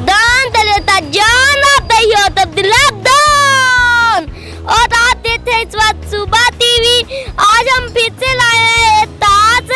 दान लेता जान आता ही हो तब दिलादान। और आप देखते हैं इस वक्त सुबह टीवी। आज हम फिर से लाए हैं ताज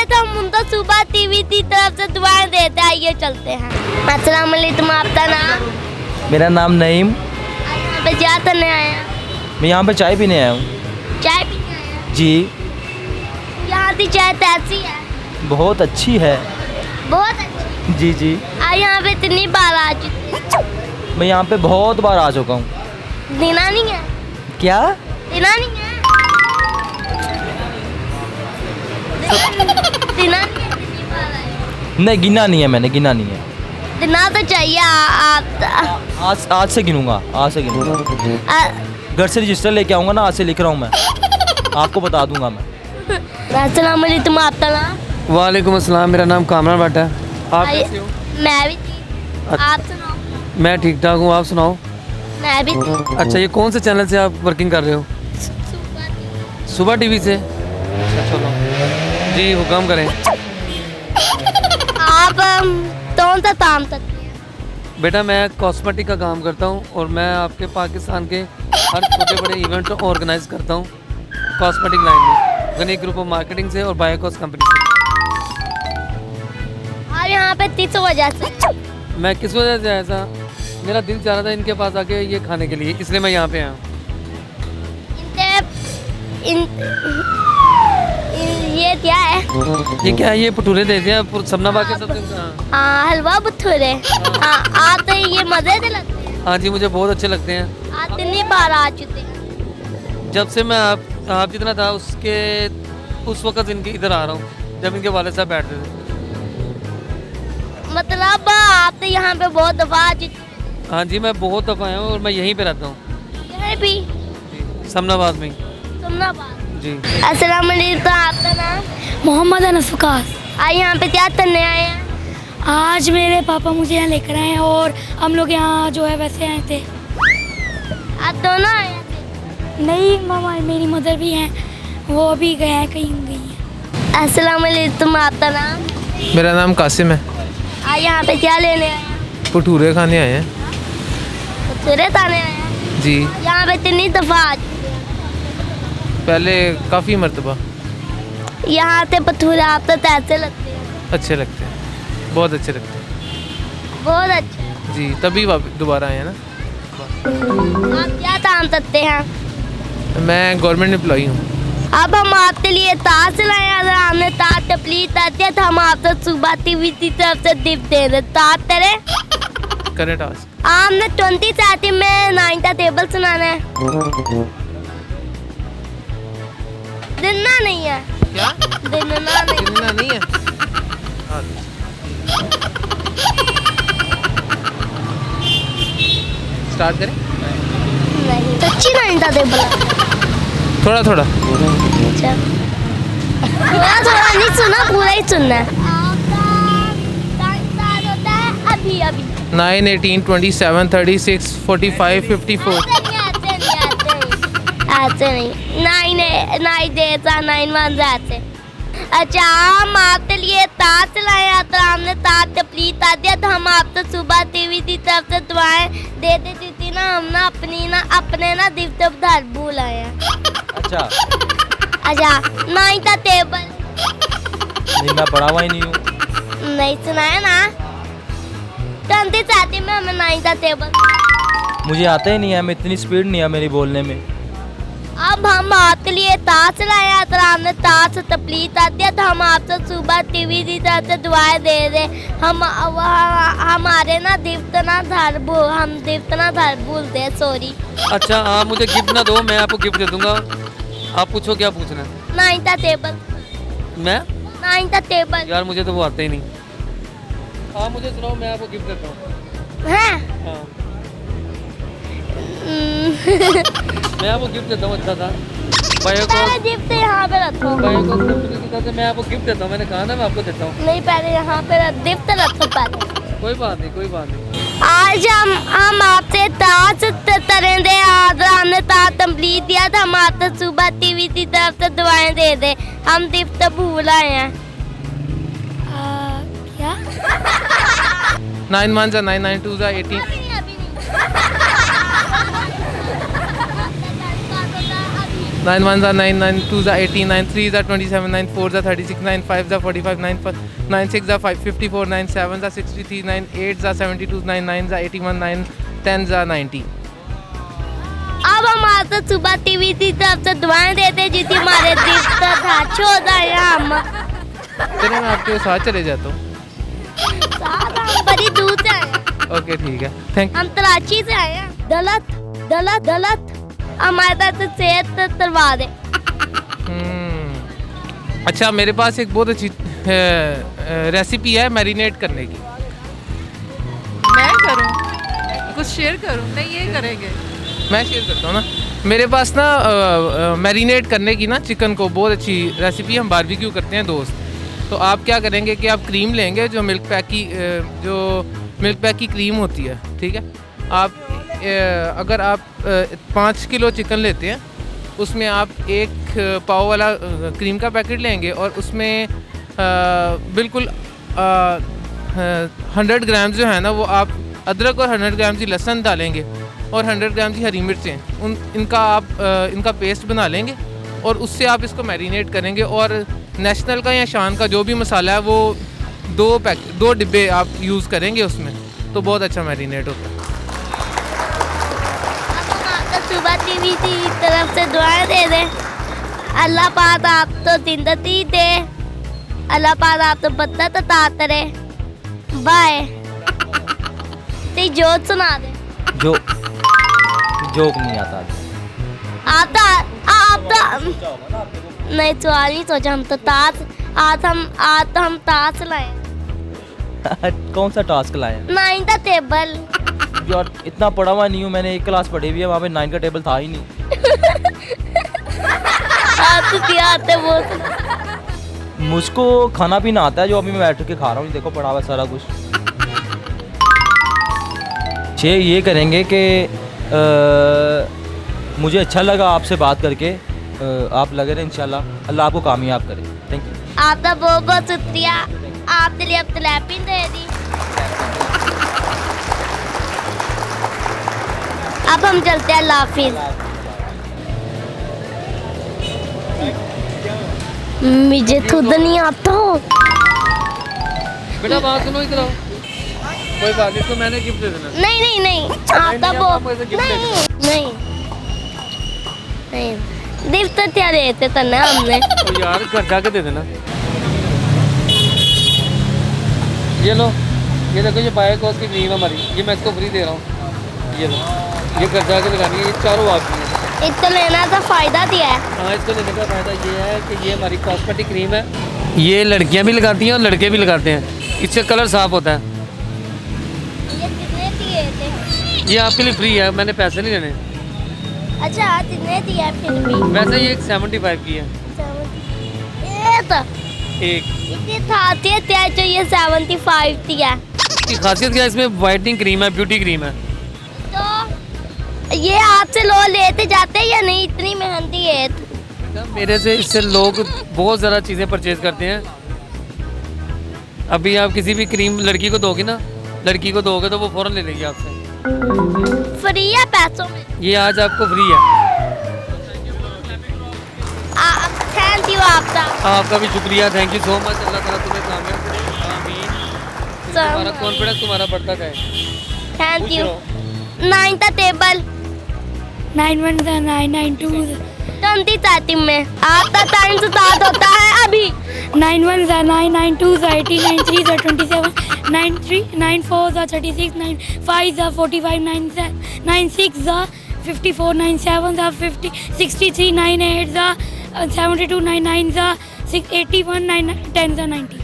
तो हम उनको सुबह टीवी की तरफ से दुआएं देते हैं। आइए चलते हैं। अस्सलाम वालेकुम, आपका नाम? मेरा नाम नईम। यहाँ पे क्या करने आए हैं? मैं यहाँ पे चाय पीने आया हूँ। चाय पीने आए हैं? जी। यहाँ की चाय कैसी है? बहुत अच्छी है। बहुत अच्छी। जी जी। आज यहाँ पे इतनी बार आ चुकी है। मैं यहाँ पे बहुत बार आ चुका हूँ। दिना नहीं है? क्या? दिना नहीं है? दिना नहीं है, कितनी बार आए? नहीं, गिना नहीं है मैंने, गिना नहीं है। दिना तो चाहिए आप। आज से गिनूंगा, आज से गिनूंगा। घर से रजिस्टर लेके आऊँगा ना, आज से लिख रहा हूँ मैं। आपको बता दूंगा मैं। अस्सलाम वालेकुम, आपका नाम? वालेकुम अस्सलाम, मेरा नाम कामरान भट्ट है। आप कैसे हो? मैं भी ठीक। आप सुनाओ? मैं ठीक ठाक हूँ, आप सुनाओ? मैं भी ठीक। अच्छा, ये कौन से चैनल से आप वर्किंग कर रहे हो? सुबह टीवी से। अच्छा चलो जी, हुक्म करें। आप कौन सा काम करते हैं? बेटा मैं कॉस्मेटिक का काम करता हूँ और मैं आपके पाकिस्तान के हर छोटे बड़े इवेंट ऑर्गेनाइज करता हूँ कॉस्मेटिक लाइन में, गनी ग्रुप ऑफ मार्केटिंग से और बायोकॉस कंपनी से। आप यहाँ पे किस वजह से? मैं किस वजह से ऐसा, मेरा दिल चाह रहा था इनके पास आके ये खाने के लिए, इसलिए मैं यहाँ पे आया हूँ। ये क्या है? ये क्या है? ये भटूरे देते हैं सबनाबाद के सबसे। हाँ, हलवा भटूरे। हाँ, आप तो ये मजे से लगते हैं। हाँ जी, मुझे बहुत अच्छे लगते हैं। आप कितनी बार आ चुके हैं? जब से मैं आप जितना था उस वक्त इनके इधर आ रहा हूँ, जब इनके वाले साहब बैठते थे। मतलब आप तो यहाँ पे बहुत दफा आ चुके हैं? हाँ जी, मैं बहुत दफ़ा आया हूँ और मैं यहीं पे रहता हूँ। यहीं भी? समनाबाद में। समनाबाद जी। अस्सलाम वालेकुम, आपका नाम? मोहम्मद अनस वकास। आज यहाँ पे क्या करने आए हैं? आज मेरे पापा मुझे यहाँ लेकर आए हैं और हम लोग यहाँ जो है वैसे आए थे। आप दोनों आए थे? नहीं मामा, मेरी मदर भी हैं, वो अभी गए हैं, कहीं गई हैं। अस्सलाम वालेकुम, आपका नाम? मेरा नाम कासिम है। आज यहाँ पे क्या लेने आए हैं? भटूरे खाने आए हैं। भटूरे खाने आए हैं? जी। यहाँ पे कितनी दफा आ चुके हैं? पहले काफ़ी मरतबा। यहाँ से भटूरे आप तो कैसे लगते हैं? अच्छे लगते हैं, बहुत अच्छे लगते हैं। बहुत अच्छे। जी, तभी दोबारा आए हैं ना। आप क्या काम करते हैं? मैं गवर्नमेंट एम्प्लॉई हूँ। अब हम आपके लिए ताज लाए हैं। अगर हमने ताज तकलीफ करती है तो हम आपको सुबह टीवी की तरफ से टिप दे रहे। ताज करें? करें टास्क। हमने 2030 में 9 का टेबल सुनाना है। दिनना नहीं है। क्या? दिनना नहीं। गिनना नहीं है। हाँ। स्टार्ट करें? नहीं, सच्ची 9 का टेबल है। थोड़ा थोड़ा। अच्छा, थोड़ा थोड़ा नहीं सुना, पूरा ही सुनना है। होता है अभी अभी 9, 18, 27, 36, 45, 54। ऐसे नहीं 9 देता 9 1 ऐसे। अच्छा, हम आपके लिए ताज लाए हैं तो हमने ताज तकलीफ आ दिया तो हम आपको सुबह टीवी की तरफ से दुआएं दे देती थी ना। हम ना अपने ना दिफ्त धर भूल आए हैं। अच्छा। अच्छा, 9 का टेबल नहीं, मैं पढ़ा हुआ ही नहीं हूँ। नहीं सुनाया ना? 2030 में हमें 9 का टेबल। मुझे आता ही नहीं है, मैं इतनी स्पीड नहीं है मेरी बोलने में। अब हम आपके लिए ताज लाए हैं तो हमने ताज से तकलीफ आती है तो हम आपसे सुबह टीवी की तरफ से दुआएं दे रहे। हम हमारे ना हम दिफ्तना धर भूलते हैं, सॉरी। अच्छा, आप मुझे गिफ्ट ना दो, मैं आपको गिफ्ट दे दूंगा। आप पूछो क्या पूछना है। 9 का टेबल। मैं? 9 का टेबल। यार मुझे तो वो आता ही नहीं। आप मुझे सुनाओ, मैं आपको गिफ्ट देता हूँ। हैं? हाँ। मैं आपको गिफ्ट देता हूँ अच्छा था। पहले गिफ्ट यहाँ पे रखो। बायोकॉस कंपनी की तरफ से मैं आपको गिफ्ट देता हूँ। मैंने कहा ना मैं आपको देता हूँ। नहीं, पहले यहाँ पे गिफ्ट रखो पहले। कोई बात नहीं, कोई बात नहीं। आज हम आपसे ताज करेंगे। आज हमने ताज कंप्लीट दिया था। हम आपसे सुबह टीवी की तरफ से दुआएं दे दे। हम गिफ्ट भूल आए हैं। क्या? 9 1s are 9, 9 2s are 18. अभी नहीं, अभी नहीं। 9 1s are 9, 9 2s are 18, 9 3s are 27, 9 4s are 36, 9 5s are 45, 9 6s are 54, 9 7s are 63, 9 8s are 72, 9 9s are 81, 9 10s are 90. अब हम आपसे सुबह टीवी की तरफ से दुआएं देते हैं जिससे हमारे दिल का धाचो होता है हम चलिए मैं आपके साथ चले जाता हूँ. साथ हम बड़ी दूर से आए हैं। ओके ठीक है, थैंक हम तलाशी से आए हैं। गलत गलत गलत हमारे साथ सेहत करवा दे। यू. अच्छा मेरे पास एक बहुत अच्छी रेसिपी है मैरिनेट करने की. मैं करूं कुछ शेयर करूं नहीं ये करेंगे मैं शेयर करता हूँ ना. मेरे पास ना मैरिनेट करने की ना चिकन को बहुत अच्छी रेसिपी. हम बारबेक्यू करते हैं दोस्त. तो आप क्या करेंगे कि आप क्रीम लेंगे जो मिल्क पैक की क्रीम होती है. ठीक है. आप अगर आप 5 किलो चिकन लेते हैं उसमें आप 1 पाव वाला क्रीम का पैकेट लेंगे और उसमें बिल्कुल 100 ग्राम जो है ना वो आप अदरक और 100 ग्राम की लहसुन डालेंगे और 100 ग्राम की हरी मिर्चें इनका पेस्ट बना लेंगे और उससे आप इसको मैरिनेट करेंगे. और नेशनल का या शान का जो भी मसाला है वो 2 डिब्बे आप यूज़ करेंगे उसमें तो बहुत अच्छा मैरिनेट होता है. अब हम आपको सुबह टीवी की तरफ से दुआएं दे दें। अल्लाह पाक आपको जिंदगी दे। अल्लाह पाक आपको बदला अता करे। बाय। ते जोत सुना दे। जोक नहीं आता. आता नहीं सवाल नहीं सोचा. हम तो आज हम ताश लाए. कौन सा टास्क लाए? 9 का टेबल. यार इतना पढ़ा हुआ नहीं हूँ. मैंने 1 क्लास पढ़ी हुई है वहाँ पे 9 का टेबल था ही नहीं. आते वो मुझको खाना पीना आता है जो अभी मैं बैठ के खा रहा हूँ. देखो पढ़ा हुआ सारा कुछ. ये करेंगे कि मुझे अच्छा लगा आपसे बात करके. आप लगे रहे इंशाल्लाह. अल्लाह आपको कामयाब करे. Thank you. आपका बहुत बहुत शुक्रिया. आपके लिए अब तलैपिन दे दी. अब हम चलते हैं. अल्लाह हाफिज. मुझे खुद नहीं आता. बेटा बात सुनो इधर आओ. कोई बात नहीं. इसको मैंने गिफ्ट दे देना. नहीं नहीं नहीं आपका वो आपको ऐसे गिफ्ट दे नहीं नहीं नहीं गिफ्ट तो क्या देते थे ना हमने. तो यार घर जाके दे देना. ये लो. ये देखो ये बायो कॉस्ट की क्रीम है हमारी. ये मैं इसको फ्री दे रहा हूँ. ये लो. ये घर जाके लगानी है. ये चारों आपकी है. इसको लेना तो फायदा दिया है. हाँ इसको लेने का फ़ायदा ये है कि ये हमारी कॉस्मेटिक क्रीम है. ये लड़कियाँ भी लगाती हैं और लड़के भी लगाते हैं. इससे कलर साफ होता है. ये कितने दिए थे? ये आपके लिए फ्री है. मैंने पैसे नहीं लेने. अच्छा कितने दिया फिर भी? वैसे ये 75 की है ये तो एक. इतनी खासियत है जो ये 75 दिया. इसकी खासियत क्या है? इसमें वाइटनिंग क्रीम है. ब्यूटी क्रीम है. तो ये आपसे लोग लेते जाते हैं या नहीं? इतनी मेहंदी है. मेरे से इससे लोग बहुत ज़्यादा चीज़ें परचेज करते हैं. अभी आप किसी भी क्रीम लड़की को दोगे ना, लड़की को दोगे तो वो फ़ौरन ले लेगी आपसे. फ्री है पैसों में. ये आज आपको फ्री है. थैंक यू आपका. आपका भी शुक्रिया. Thank you so much. Allah ताला तुम्हें कामयाब करे. आमीन. तुम्हारा कॉन्फिडेंस तुम्हारा बढ़ता जाए. Thank you. 9 का टेबल. 9 1s are 9, 9 2s 20 में आपका टाइम स्टार्ट होता है अभी. 9 1s are 9, 9 2s are 18, 9 3s are 27, 9 4s are 36, 9 5s are 45, 9 6s are 54, 9 7s are 50, 63, 9 8s are 72, 9 9s are 81, 9 10s are 90.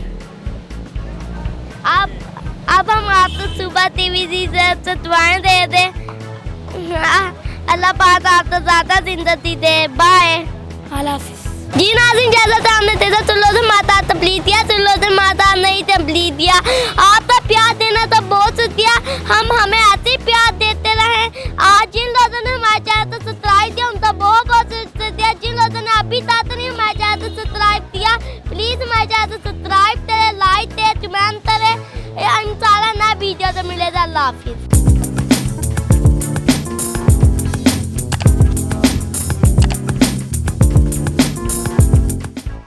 अब हम आपको सुबह टीवी से दुआएं दे दे. अल्लाह पाक आपको ज़्यादा जिंदगी दे. बाय. अल्लाह हाफिज़. जी नाज़रीन जैसा था हमने तेजा चुल्लो से माता तबलीग दिया. चुल्लो से माता नहीं तबलीग दिया. आपका प्यार देना तो बहुत शुक्रिया. हम हमें ऐसे ही प्यार देते रहें. आज जिन लोगों ने हमारे चैनल को सब्सक्राइब किया उनका बहुत बहुत शुक्रिया. जिन लोगों ने अभी तक नहीं हमारे चैनल को सब्सक्राइब किया प्लीज़ हमारे चैनल को सब्सक्राइब करें, लाइक करें, कमेंट करें. वीडियो तो मिलेगा। अल्लाह हाफिज़।